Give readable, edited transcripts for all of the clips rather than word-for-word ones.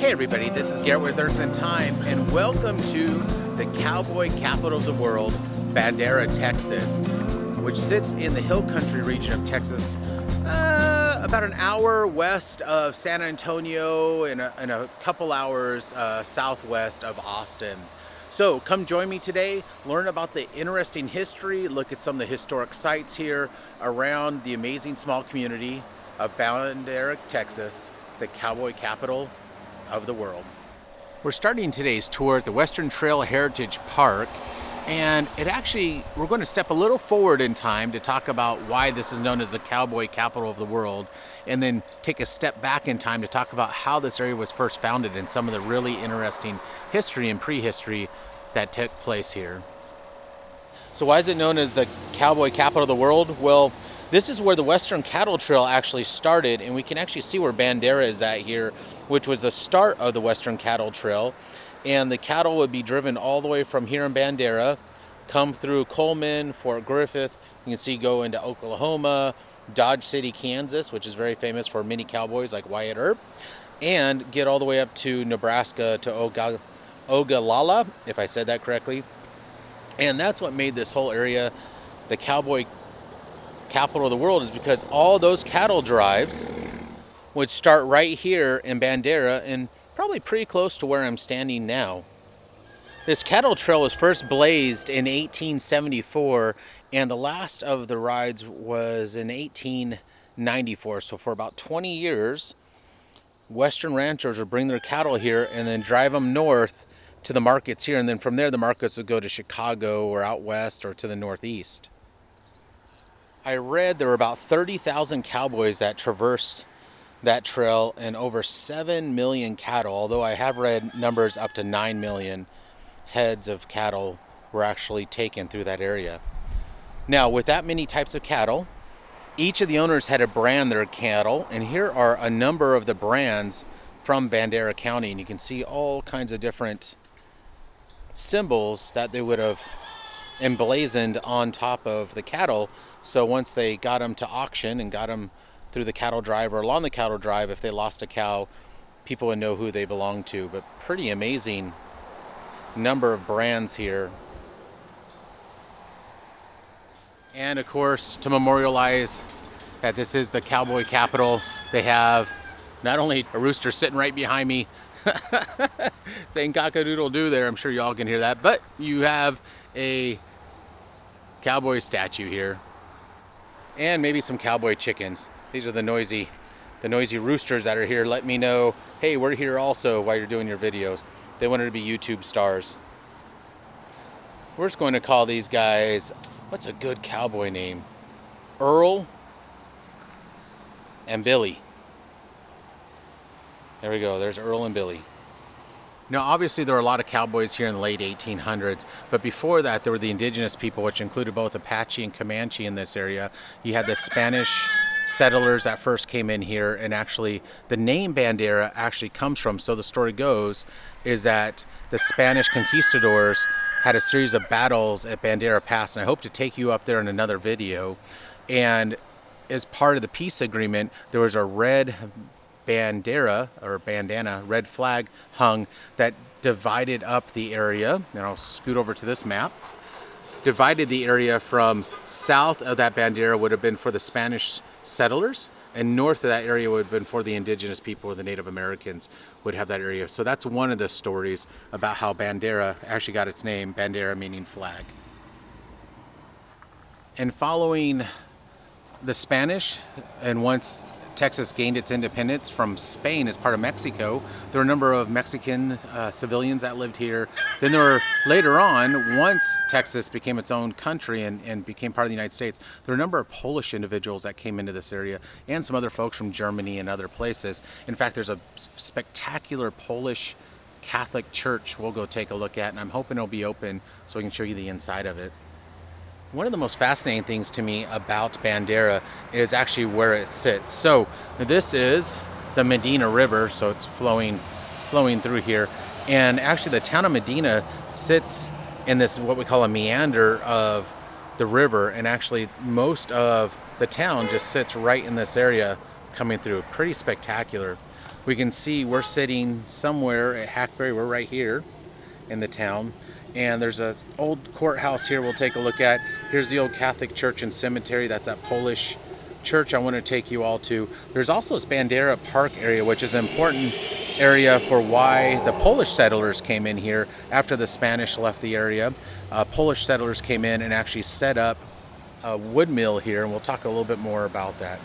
Hey everybody, this is Garrett with Earth and Time, and welcome to the Cowboy Capital of the world, Bandera, Texas, which sits in the hill country region of Texas, about an hour west of San Antonio and a couple hours southwest of Austin. So come join me today, learn about the interesting history, look at some of the historic sites here around the amazing small community of Bandera, Texas, the Cowboy Capital of the world. We're starting today's tour at the Western Trail Heritage Park, and we're going to step a little forward in time to talk about why this is known as the Cowboy Capital of the world, and then take a step back in time to talk about how this area was first founded and some of the really interesting history and prehistory that took place here. So why is it known as the Cowboy Capital of the world? Well, this is where the Western Cattle Trail actually started, and we can actually see where Bandera is at here, which was the start of the Western Cattle Trail. And the cattle would be driven all the way from here in Bandera, come through Coleman, Fort Griffith, you can see go into Oklahoma, Dodge City, Kansas, which is very famous for mini cowboys like Wyatt Earp, and get all the way up to Nebraska to Ogallala, if I said that correctly. And that's what made this whole area the Cowboy Capital of the world, is because all those cattle drives would start right here in Bandera and probably pretty close to where I'm standing now. This cattle trail was first blazed in 1874, and the last of the rides was in 1894. So for about 20 years, Western ranchers would bring their cattle here and then drive them north to the markets here, and then from there the markets would go to Chicago or out west or to the northeast. I read there were about 30,000 cowboys that traversed that trail and over 7 million cattle, although I have read numbers up to 9 million heads of cattle were actually taken through that area. Now, with that many types of cattle, each of the owners had to brand their cattle, and here are a number of the brands from Bandera County, and you can see all kinds of different symbols that they would have emblazoned on top of the cattle. So once they got them to auction and got them through the cattle drive or along the cattle drive, if they lost a cow, people would know who they belonged to. But pretty amazing number of brands here. And of course, to memorialize that this is the Cowboy Capital, they have not only a rooster sitting right behind me saying cock-a-doodle-doo there, I'm sure y'all can hear that, but you have a cowboy statue here. And maybe some cowboy chickens. These are the noisy roosters that are here. Let me know, hey, we're here also while you're doing your videos. They wanted to be YouTube stars. We're just going to call these guys, what's a good cowboy name? Earl and Billy. There we go, there's Earl and Billy. Now, obviously, there were a lot of cowboys here in the late 1800s, but before that, there were the indigenous people, which included both Apache and Comanche in this area. You had the Spanish settlers that first came in here, and actually, the name Bandera actually comes from, so the story goes, is that the Spanish conquistadors had a series of battles at Bandera Pass, and I hope to take you up there in another video. And as part of the peace agreement, there was a red bandera or bandana, red flag hung that divided up the area, and I'll scoot over to this map, divided the area from south of that bandera would have been for the Spanish settlers, and north of that area would have been for the indigenous people or the Native Americans would have that area. So that's one of the stories about how Bandera actually got its name, Bandera meaning flag. And following the Spanish, and once Texas gained its independence from Spain as part of Mexico, there were a number of Mexican civilians that lived here. Then there were, later on, once Texas became its own country and became part of the United States, there were a number of Polish individuals that came into this area, and some other folks from Germany and other places. In fact, there's a spectacular Polish Catholic church we'll go take a look at, and I'm hoping it'll be open so we can show you the inside of it. One of the most fascinating things to me about Bandera is actually where it sits. So this is the Medina River, so it's flowing through here. And actually the town of Medina sits in this, what we call a meander of the river, and actually most of the town just sits right in this area coming through. Pretty spectacular. We can see we're sitting somewhere at Hackberry. We're right here in the town, and there's a old courthouse here we'll take a look at. Here's the old Catholic church and cemetery. That's that Polish church I want to take you all to. There's also this Bandera Park area, which is an important area for why the Polish settlers came in here after the Spanish left the area. Polish settlers came in and actually set up a wood mill here, and we'll talk a little bit more about that.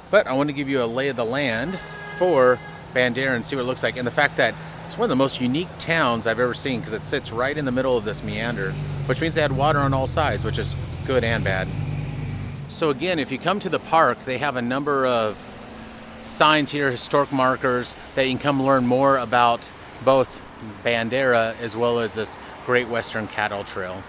But I want to give you a lay of the land for Bandera and see what it looks like, and the fact that it's one of the most unique towns I've ever seen because it sits right in the middle of this meander, which means they had water on all sides, which is good and bad. So again, if you come to the park, they have a number of signs here, historic markers, that you can come learn more about both Bandera as well as this Great Western Cattle Trail.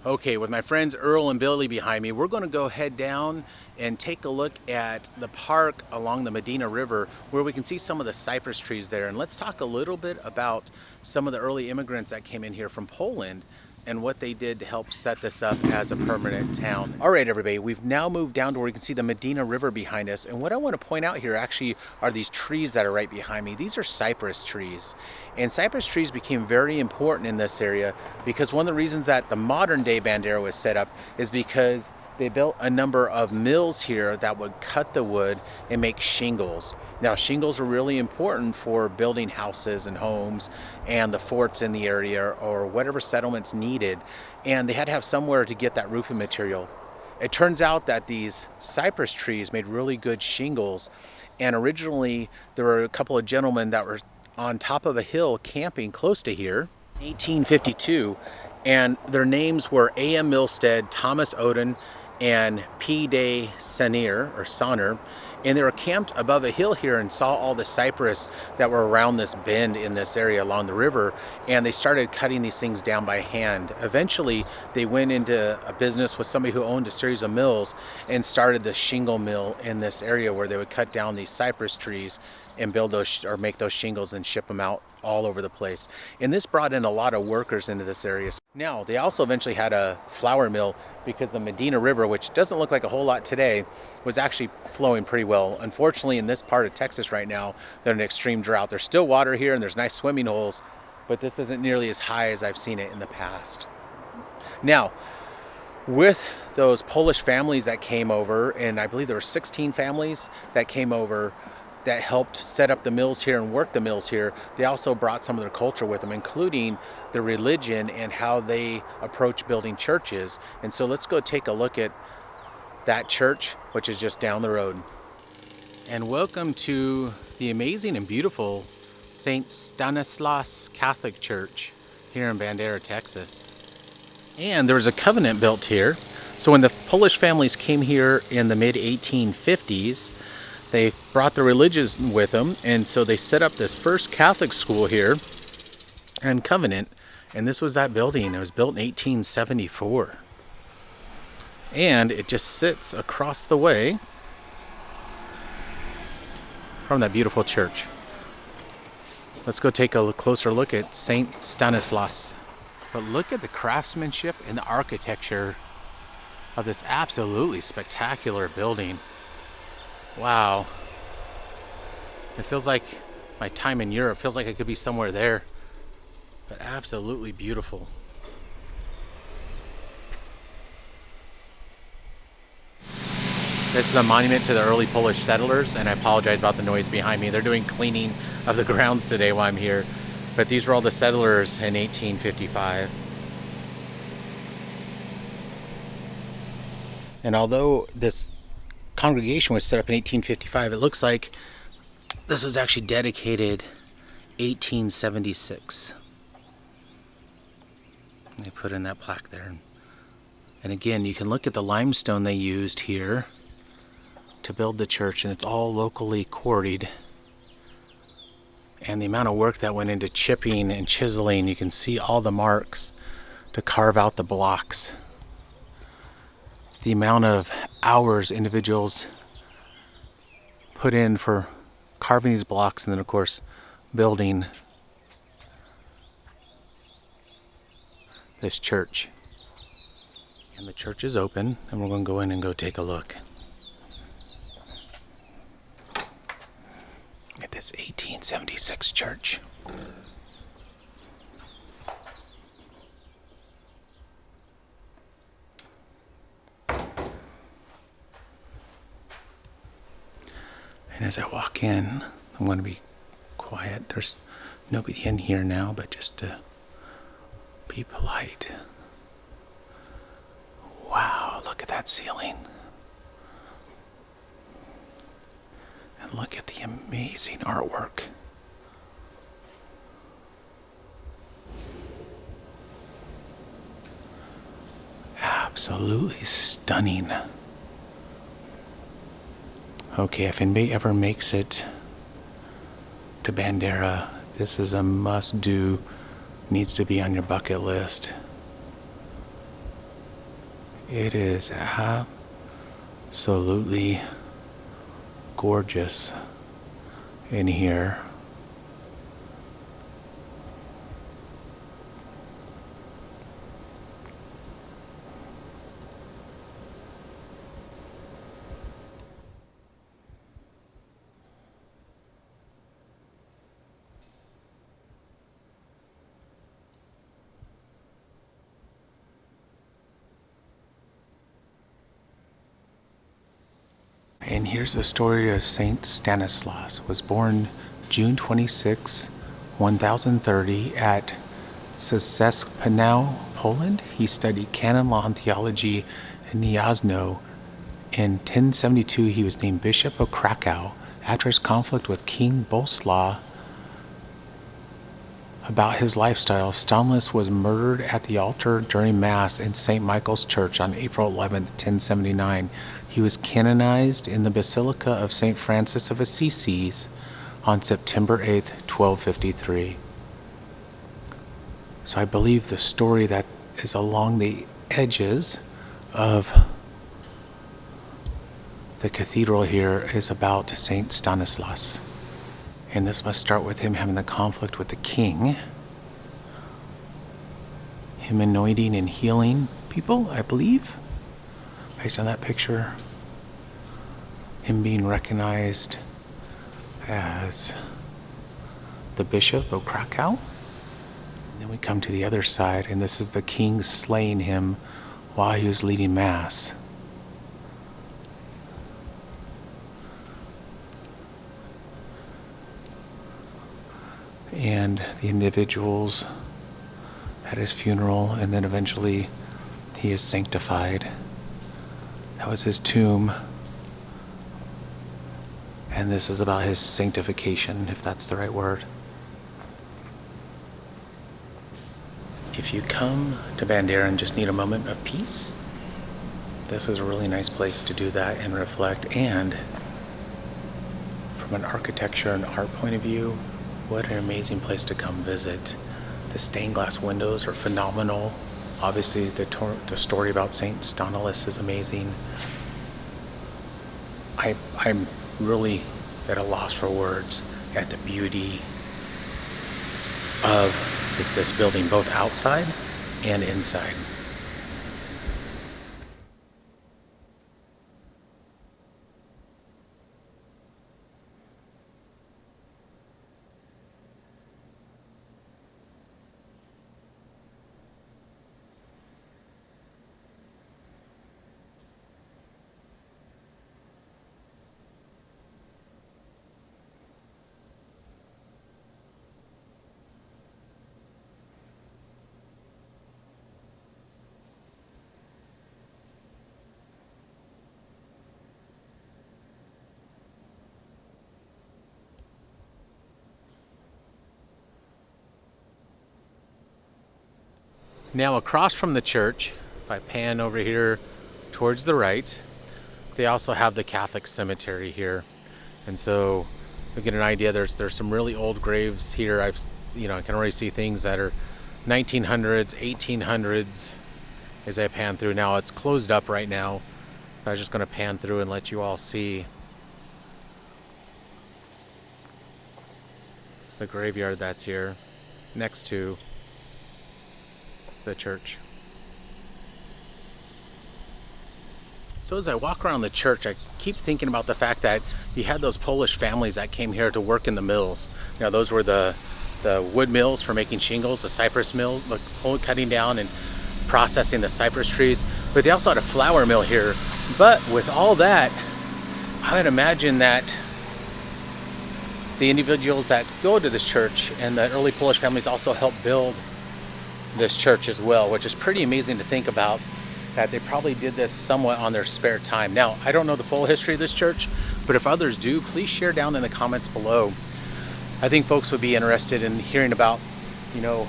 Okay, with my friends Earl and Billy behind me, we're going to go head down and take a look at the park along the Medina River, where we can see some of the cypress trees there. And let's talk a little bit about some of the early immigrants that came in here from Poland and what they did to help set this up as a permanent town. All right, everybody, we've now moved down to where you can see the Medina River behind us. And what I want to point out here actually are these trees that are right behind me. These are cypress trees. And cypress trees became very important in this area because one of the reasons that the modern day Bandera was set up is because they built a number of mills here that would cut the wood and make shingles. Now, shingles are really important for building houses and homes and the forts in the area or whatever settlements needed. And they had to have somewhere to get that roofing material. It turns out that these cypress trees made really good shingles. And originally, there were a couple of gentlemen that were on top of a hill camping close to here, 1852. And their names were A.M. Milstead, Thomas Oden, and P. de Sonner, and they were camped above a hill here and saw all the cypress that were around this bend in this area along the river, and they started cutting these things down by hand. Eventually, they went into a business with somebody who owned a series of mills and started the shingle mill in this area where they would cut down these cypress trees and build those or make those shingles and ship them out all over the place. And this brought in a lot of workers into this area. Now, they also eventually had a flour mill because the Medina River, which doesn't look like a whole lot today, was actually flowing pretty well. Unfortunately, in this part of Texas right now, they're in an extreme drought. There's still water here and there's nice swimming holes, but this isn't nearly as high as I've seen it in the past. Now, with those Polish families that came over, and I believe there were 16 families that came over that helped set up the mills here and work the mills here, they also brought some of their culture with them, including the religion and how they approach building churches. And so let's go take a look at that church, which is just down the road. And welcome to the amazing and beautiful St. Stanislaus Catholic Church here in Bandera, Texas. And there was a covenant built here. So when the Polish families came here in the mid-1850s, they brought the religion with them, and so they set up this first Catholic school here and covenant, and this was that building. It was built in 1874. And it just sits across the way from that beautiful church. Let's go take a closer look at St. Stanislaus. But look at the craftsmanship and the architecture of this absolutely spectacular building. Wow. It feels like my time in Europe. Feels like I could be somewhere there. But absolutely beautiful. This is a monument to the early Polish settlers, and I apologize about the noise behind me. They're doing cleaning of the grounds today while I'm here. But these were all the settlers in 1855. And although this congregation was set up in 1855, it looks like this was actually dedicated 1876. They put in that plaque there. And again, you can look at the limestone they used here to build the church, and it's all locally quarried. And the amount of work that went into chipping and chiseling, you can see all the marks to carve out the blocks. The amount of hours individuals put in for carving these blocks, and then of course building this church. And the church is open, and we're going to go in and go take a look. this 1876 church. And as I walk in, I'm going to be quiet. There's nobody in here now, but just to be polite. Wow, look at that ceiling. And look at the amazing artwork. Absolutely stunning. Okay, if anybody ever makes it to Bandera, this is a must-do, needs to be on your bucket list. It is absolutely gorgeous in here. And here's the story of Saint Stanislaus. Was born June 26, 1030 at Czeszpanow, Poland. He studied canon law and theology in Gniezno. In 1072, he was named Bishop of Krakow. After his conflict with King Boleslaw about his lifestyle, Stanislas was murdered at the altar during Mass in St. Michael's Church on April 11, 1079. He was canonized in the Basilica of St. Francis of Assisi on September 8, 1253. So I believe the story that is along the edges of the cathedral here is about Saint Stanislaus. And this must start with him having the conflict with the king. Him anointing and healing people, I believe. Based on that picture. Him being recognized as the Bishop of Krakow. And then we come to the other side, and this is the king slaying him while he was leading Mass. And the individuals at his funeral, and then eventually he is sanctified. That was his tomb. And this is about his sanctification, if that's the right word. If you come to Bandera and just need a moment of peace, this is a really nice place to do that and reflect. And from an architecture and art point of view, what an amazing place to come visit. The stained glass windows are phenomenal. Obviously, the story about Saint Stanislaus is amazing. I'm really at a loss for words at the beauty of this building, both outside and inside. Now across from the church, if I pan over here towards the right, they also have the Catholic cemetery here. And so to get an idea, there's some really old graves here. I can already see things that are 1900s, 1800s as I pan through. Now it's closed up right now. I was just gonna pan through and let you all see the graveyard that's here next to the church. So as I walk around the church, I keep thinking about the fact that you had those Polish families that came here to work in the mills. You know, those were the wood mills for making shingles, the cypress mill, like cutting down and processing the cypress trees. But they also had a flour mill here. But with all that, I would imagine that the individuals that go to this church and the early Polish families also helped build this church as well, which is pretty amazing to think about, that they probably did this somewhat on their spare time. Now, I don't know the full history of this church, but if others do, please share down in the comments below. I think folks would be interested in hearing about, you know,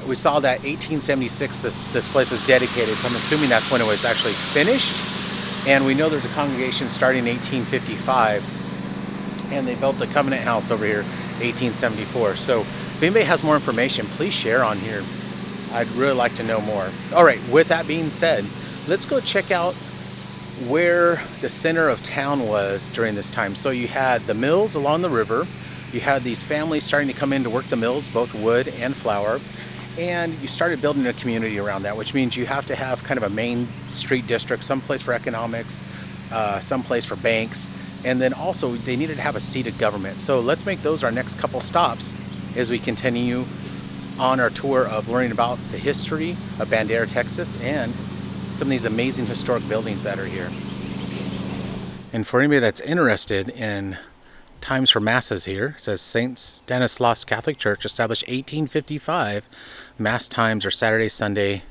we saw that 1876 this place was dedicated, so I'm assuming that's when it was actually finished. And we know there's a congregation starting in 1855, and they built the Covenant House over here 1874. So if anybody has more information, please share on here. I'd really like to know more. All right, with that being said, let's go check out where the center of town was during this time. So you had the mills along the river, you had these families starting to come in to work the mills, both wood and flour, and you started building a community around that, which means you have to have kind of a main street district, some place for economics, some place for banks, and then also they needed to have a seat of government. So let's make those our next couple stops as we continue on our tour of learning about the history of Bandera, Texas, and some of these amazing historic buildings that are here. And for anybody that's interested in times for masses here, it says St. Stanislaus Catholic Church, established 1855. Mass times are Saturday, Sunday,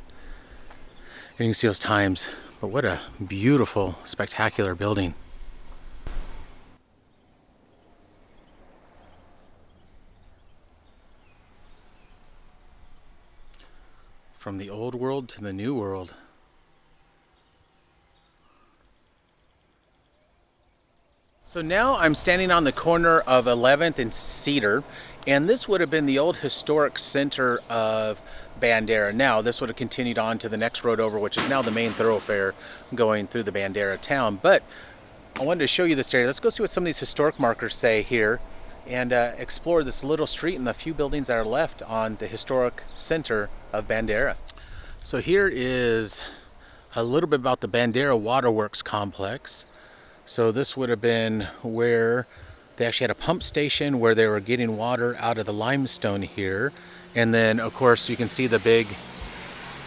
and you can see those times. But what a beautiful, spectacular building. From the old world to the new world. So now I'm standing on the corner of 11th and Cedar, and this would have been the old historic center of Bandera. Now this would have continued on to the next road over, which is now the main thoroughfare going through the Bandera town. But I wanted to show you this area. Let's go see what some of these historic markers say here and explore this little street and the few buildings that are left on the historic center of Bandera. So here is a little bit about the Bandera Waterworks complex. So this would have been where they actually had a pump station where they were getting water out of the limestone here. And then of course you can see the big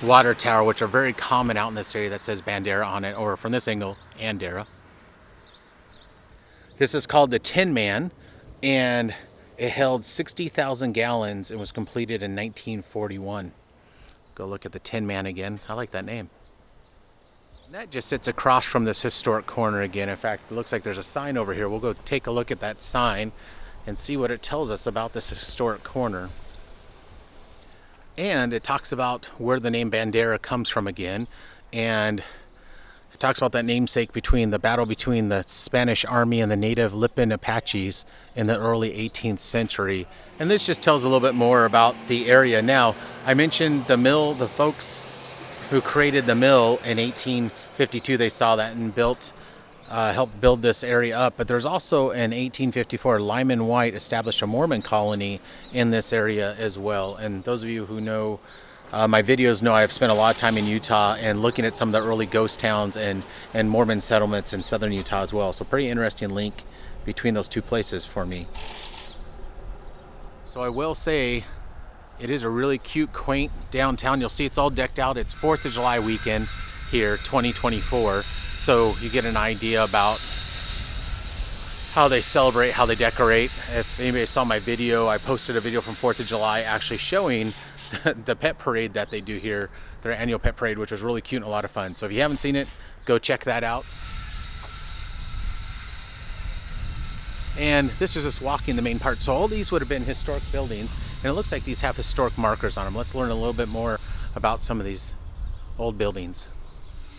water tower, which are very common out in this area, that says Bandera on it, or from this angle, Andera. This is called the Tin Man, and it held 60,000 gallons and was completed in 1941. Go look at the Tin Man again. I like that name. And that just sits across from this historic corner again. In fact, it looks like there's a sign over here. We'll go take a look at that sign and see what it tells us about this historic corner. And it talks about where the name Bandera comes from again. And it talks about that namesake between the battle between the Spanish army and the native Lipan Apaches in the early 18th century. And this just tells a little bit more about the area. Now, I mentioned the mill, the folks who created the mill in 1852, they saw that and helped build this area up. But there's also in 1854, Lyman White established a Mormon colony in this area as well. And those of you who know my videos know I've spent a lot of time in Utah and looking at some of the early ghost towns and Mormon settlements in southern Utah as well. So pretty interesting link between those two places for me. So I will say it is a really cute, quaint downtown. You'll see it's all decked out. It's 4th of July weekend here, 2024. So you get an idea about how they celebrate, how they decorate. If anybody saw my video, I posted a video from 4th of July actually showing the pet parade that they do here, their annual pet parade, which was really cute and a lot of fun. So if you haven't seen it, go check that out. And this is just walking the main part. So all these would have been historic buildings, and it looks like these have historic markers on them. Let's learn a little bit more about some of these old buildings.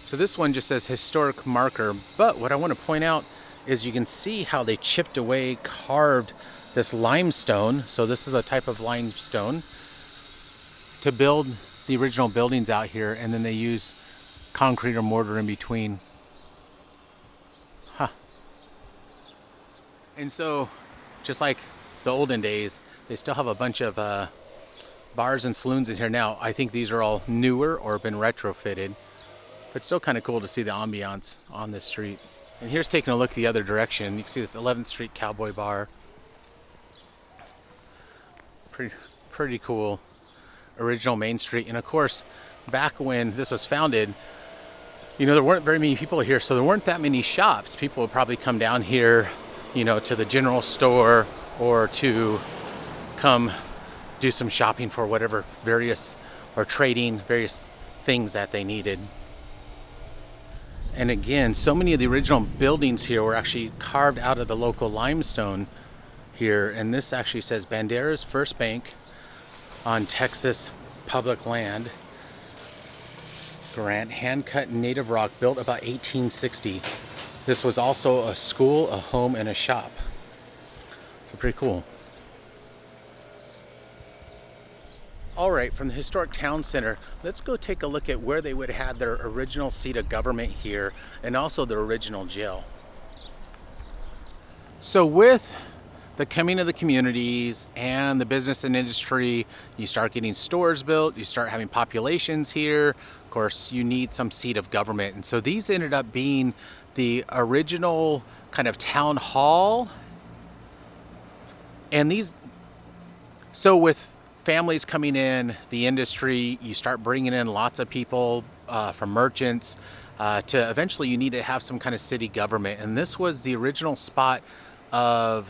So this one just says historic marker, but what I want to point out is you can see how they chipped away, carved this limestone. So this is a type of limestone to build the original buildings out here, and then they use concrete or mortar in between. And so just like the olden days, they still have a bunch of bars and saloons in here now. I think these are all newer or been retrofitted. But still kind of cool to see the ambiance on this street. And here's taking a look the other direction. You can see this 11th Street Cowboy Bar. Pretty cool. Original Main Street. And of course, back when this was founded, you know, there weren't very many people here, so there weren't that many shops. People would probably come down here, you know, to the general store or to come do some shopping for whatever or trading various things that they needed. And again, so many of the original buildings here were actually carved out of the local limestone here. And this actually says Bandera's first bank on Texas public land. Grant, hand-cut native rock, built about 1860. This was also a school, a home, and a shop. So pretty cool. All right, from the historic town center, let's go take a look at where they would have had their original seat of government here, and also their original jail. So with the coming of the communities and the business and industry, you start getting stores built, you start having populations here. Of course, you need some seat of government. And so these ended up being the original kind of town hall. And so with families coming in, the industry, you start bringing in lots of people from merchants to eventually you need to have some kind of city government. And this was the original spot of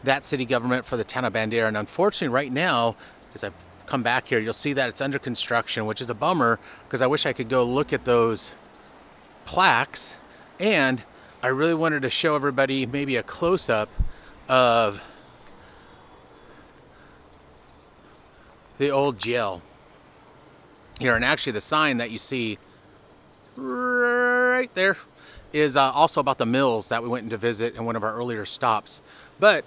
that city government for the town of Bandera. And unfortunately right now, as I come back here, you'll see that it's under construction, which is a bummer because I wish I could go look at those plaques. And I really wanted to show everybody maybe a close-up of the old jail here. And actually the sign that you see right there is also about the mills that we went in to visit in one of our earlier stops. But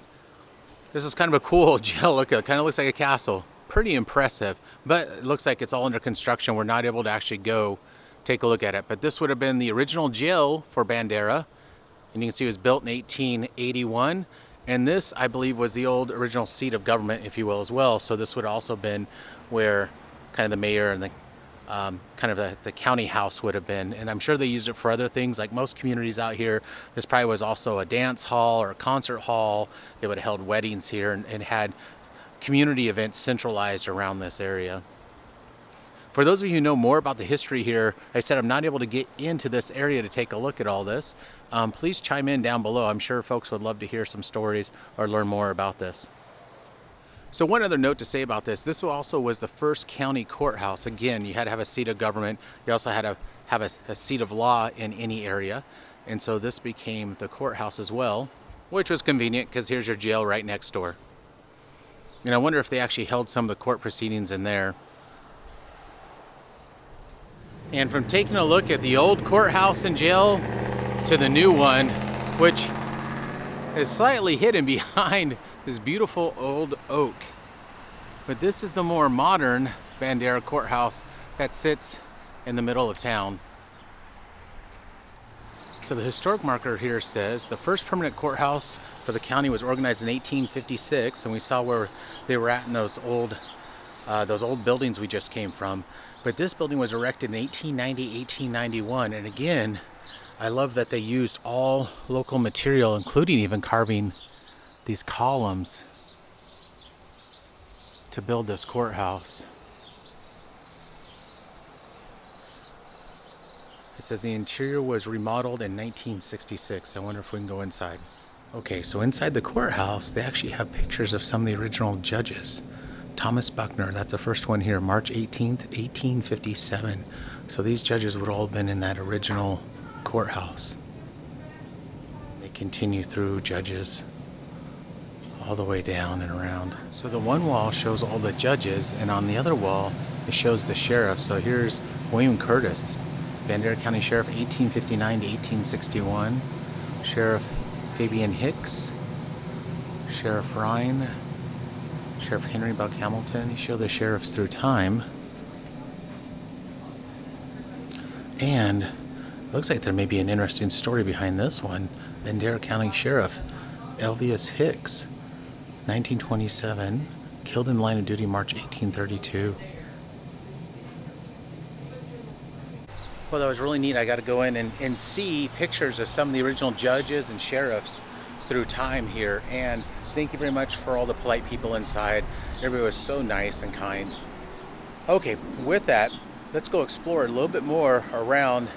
this is kind of a cool jail. Look, it kind of looks like a castle. Pretty impressive, but it looks like it's all under construction. We're not able to actually go take a look at it. But this would have been the original jail for Bandera. And you can see it was built in 1881. And this, I believe, was the old original seat of government, if you will, as well. So this would have also been where kind of the mayor and the kind of the county house would have been. And I'm sure they used it for other things, like most communities out here. This probably was also a dance hall or a concert hall. They would have held weddings here and had community events centralized around this area. For those of you who know more about the history here, I said I'm not able to get into this area to take a look at all this. Please chime in down below. I'm sure folks would love to hear some stories or learn more about this. So one other note to say about this also was the first county courthouse. Again, you had to have a seat of government. You also had to have a seat of law in any area. And so this became the courthouse as well, which was convenient because here's your jail right next door. And I wonder if they actually held some of the court proceedings in there. And from taking a look at the old courthouse and jail to the new one, which is slightly hidden behind this beautiful old oak. But this is the more modern Bandera courthouse that sits in the middle of town. So the historic marker here says the first permanent courthouse for the county was organized in 1856, and we saw where they were at in those old buildings we just came from. But this building was erected in 1890, 1891, and again, I love that they used all local material, including even carving these columns to build this courthouse. It says the interior was remodeled in 1966. I wonder if we can go inside. Okay, so inside the courthouse, they actually have pictures of some of the original judges. Thomas Buckner, that's the first one here, March 18th, 1857. So these judges would all have been in that original courthouse. They continue through judges all the way down and around. So the one wall shows all the judges, and on the other wall it shows the sheriff. So here's William Curtis, Bandera County Sheriff, 1859 to 1861. Sheriff Fabian Hicks, Sheriff Ryan, Sheriff Henry Buck Hamilton. You show the sheriffs through time. And looks like there may be an interesting story behind this one. Bandera County Sheriff Elvius Hicks, 1927, killed in line of duty March 1832. Well, that was really neat. I got to go in and see pictures of some of the original judges and sheriffs through time here. And thank you very much for all the polite people inside. Everybody was so nice and kind. Okay, with that, let's go explore a little bit more around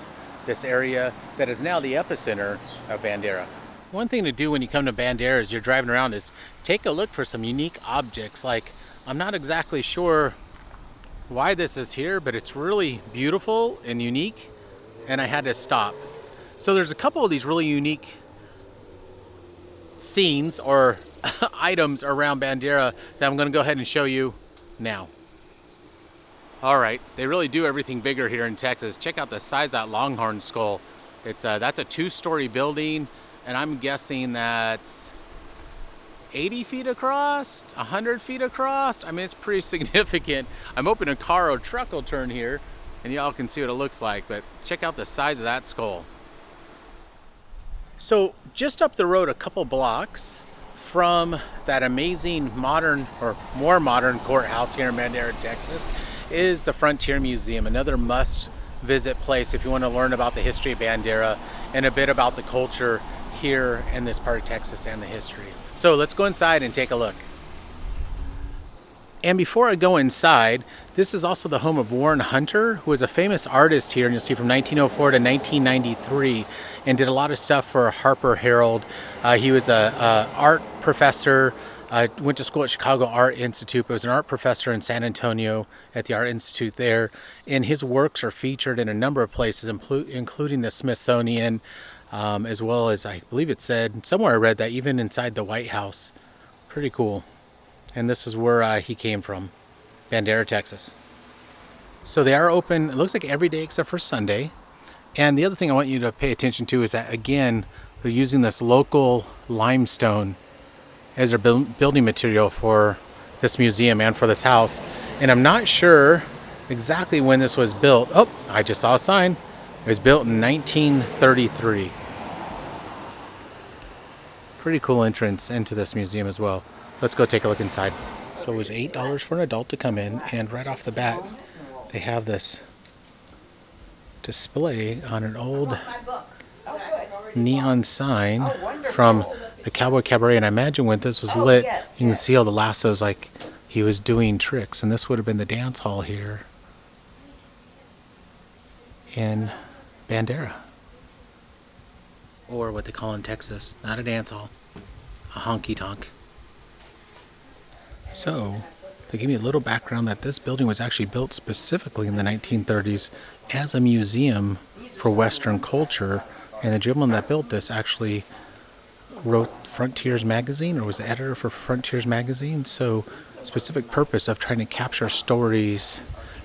this area that is now the epicenter of Bandera. One thing to do when you come to Bandera as you're driving around is take a look for some unique objects. Like, I'm not exactly sure why this is here, but it's really beautiful and unique, and I had to stop. So there's a couple of these really unique scenes or items around Bandera that I'm going to go ahead and show you now. All right, they really do everything bigger here in Texas. Check out the size of that longhorn skull. It's that's a 2-story building, and I'm guessing that's 80 feet across, 100 feet across. I mean, it's pretty significant. I'm hoping a car or truck will turn here and y'all can see what it looks like, but check out the size of that skull. So just up the road a couple blocks from that amazing modern or more modern courthouse here in Bandera, Texas, is the Frontier Museum, another must visit place if you want to learn about the history of Bandera and a bit about the culture here in this part of Texas and the history. So let's go inside and take a look. And before I go inside, this is also the home of Warren Hunter, who was a famous artist here, and you'll see from 1904 to 1993, and did a lot of stuff for Harper Herald. He was a art professor, went to school at Chicago Art Institute, but was an art professor in San Antonio at the Art Institute there. And his works are featured in a number of places, including the Smithsonian, as well as, I believe it said, somewhere I read that, even inside the White House. Pretty cool. And this is where he came from, Bandera, Texas. So they are open, it looks like every day except for Sunday. And the other thing I want you to pay attention to is that, again, they're using this local limestone as their building material for this museum and for this house. And I'm not sure exactly when this was built. Oh, I just saw a sign. It was built in 1933. Pretty cool entrance into this museum as well. Let's go take a look inside. So it was $8 for an adult to come in, and right off the bat, they have this display on an old neon sign from the Cowboy Cabaret, and I imagine when this was lit, you can see all the lassos like he was doing tricks, and this would have been the dance hall here in Bandera, or what they call in Texas, not a dance hall, a honky tonk. So they give me a little background that this building was actually built specifically in the 1930s as a museum for Western culture, and the gentleman that built this actually wrote Frontiers magazine, or was the editor for Frontiers magazine. So specific purpose of trying to capture stories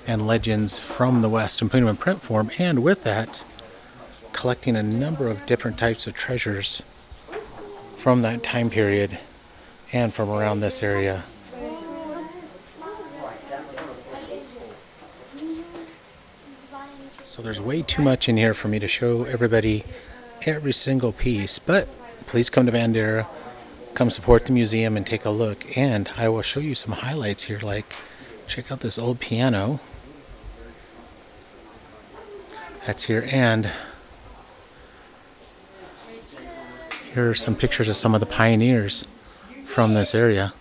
and legends from the West and putting them in print form, and with that collecting a number of different types of treasures from that time period and from around this area. So there's way too much in here for me to show everybody every single piece, but please come to Bandera, come support the museum and take a look, and I will show you some highlights here, like check out this old piano that's here, and here are some pictures of some of the pioneers from this area.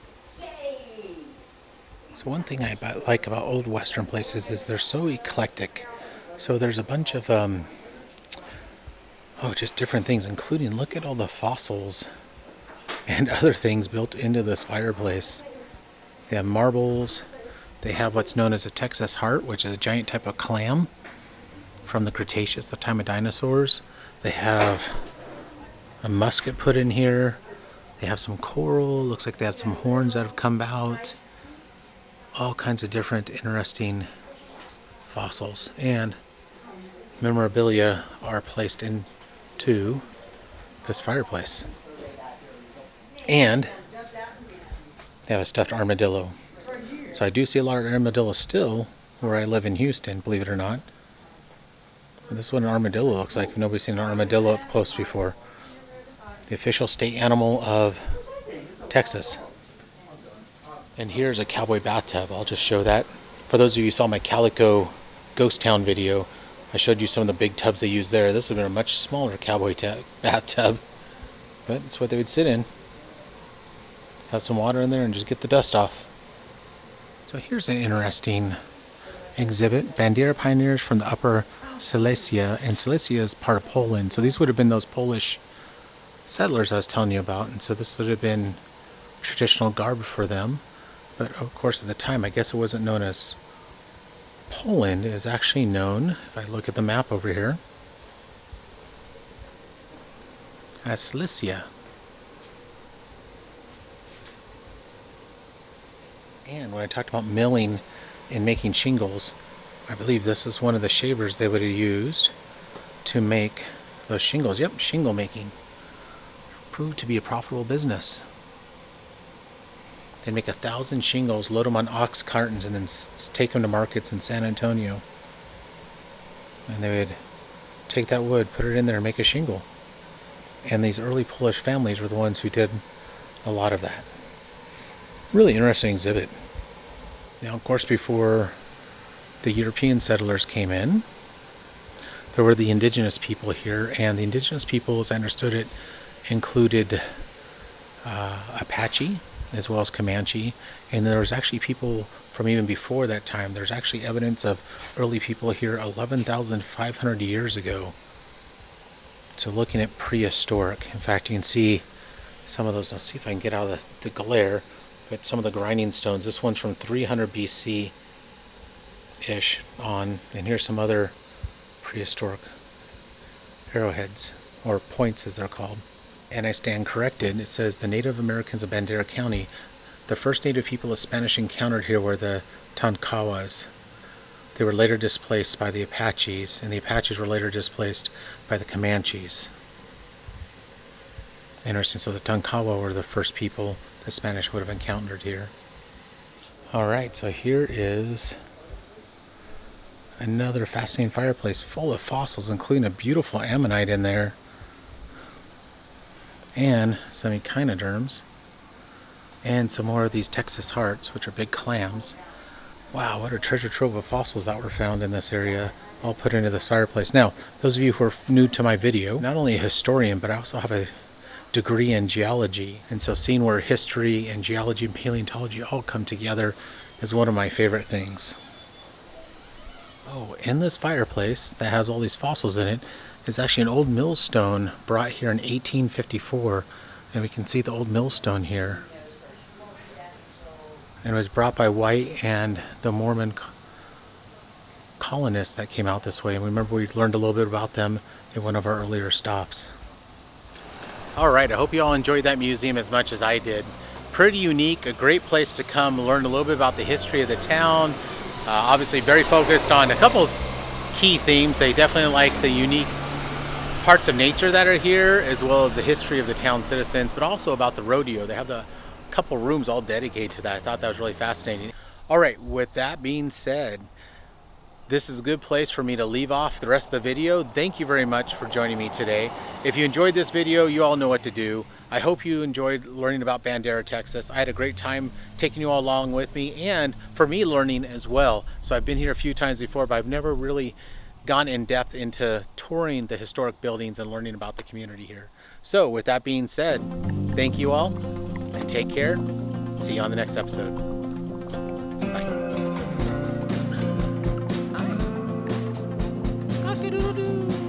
So one thing I like about old Western places is they're so eclectic. So there's a bunch of just different things, including, look at all the fossils and other things built into this fireplace. They have marbles. They have what's known as a Texas heart, which is a giant type of clam from the Cretaceous, the time of dinosaurs. They have a musket put in here. They have some coral. Looks like they have some horns that have come out. All kinds of different interesting fossils and memorabilia are placed into this fireplace. And they have a stuffed armadillo. So I do see a lot of armadillos still where I live in Houston, believe it or not. And this is what an armadillo looks like if nobody's seen an armadillo up close before. The official state animal of Texas. And here's a cowboy bathtub. I'll just show that. For those of you who saw my Calico Ghost Town video, I showed you some of the big tubs they use there. This would have been a much smaller cowboy bathtub, but it's what they would sit in. Have some water in there and just get the dust off. So here's an interesting exhibit. Bandera pioneers from the Upper Silesia, and Silesia is part of Poland. So these would have been those Polish settlers I was telling you about, and so this would have been traditional garb for them. But of course at the time, I guess it wasn't known as Poland. It was actually known, if I look at the map over here, as Silesia. And when I talked about milling and making shingles, I believe this is one of the shavers they would have used to make those shingles. Yep, shingle making. Proved to be a profitable business. They'd make 1,000 shingles, load them on ox cartons, and then take them to markets in San Antonio. And they would take that wood, put it in there, and make a shingle. And these early Polish families were the ones who did a lot of that. Really interesting exhibit. Now, of course, before the European settlers came in, there were the indigenous people here, and the indigenous people, as I understood it, included Apache as well as Comanche, and there was actually people from even before that time. There's actually evidence of early people here 11,500 years ago. So looking at prehistoric, in fact, you can see some of those. I'll see if I can get out of the glare, but some of the grinding stones. This one's from 300 BC-ish on, and here's some other prehistoric arrowheads, or points as they're called. And I stand corrected. It says the Native Americans of Bandera County, the first native people the Spanish encountered here were the Tonkawas. They were later displaced by the Apaches, and the Apaches were later displaced by the Comanches. Interesting. So the Tonkawa were the first people the Spanish would have encountered here. Alright, so here is another fascinating fireplace full of fossils, including a beautiful ammonite in there, and some echinoderms, and some more of these Texas hearts, which are big clams. Wow, what a treasure trove of fossils that were found in this area, all put into this fireplace. Now, those of you who are new to my video, not only a historian, but I also have a degree in geology, and so seeing where history and geology and paleontology all come together is one of my favorite things. Oh, in this fireplace that has all these fossils in it is actually an old millstone brought here in 1854, and we can see the old millstone here. And it was brought by White and the Mormon colonists that came out this way, and remember we learned a little bit about them in one of our earlier stops. Alright, I hope you all enjoyed that museum as much as I did. Pretty unique, a great place to come, learn a little bit about the history of the town. Obviously very focused on a couple key themes. They definitely like the unique parts of nature that are here, as well as the history of the town citizens, but also about the rodeo. They have a couple rooms all dedicated to that. I thought that was really fascinating. Alright, with that being said, this is a good place for me to leave off the rest of the video. Thank you very much for joining me today. If you enjoyed this video, you all know what to do. I hope you enjoyed learning about Bandera, Texas. I had a great time taking you all along with me, and for me learning as well. So I've been here a few times before, but I've never really gone in depth into touring the historic buildings and learning about the community here. So with that being said, thank you all and take care. See you on the next episode. Bye. Cock-a-doodle-doo.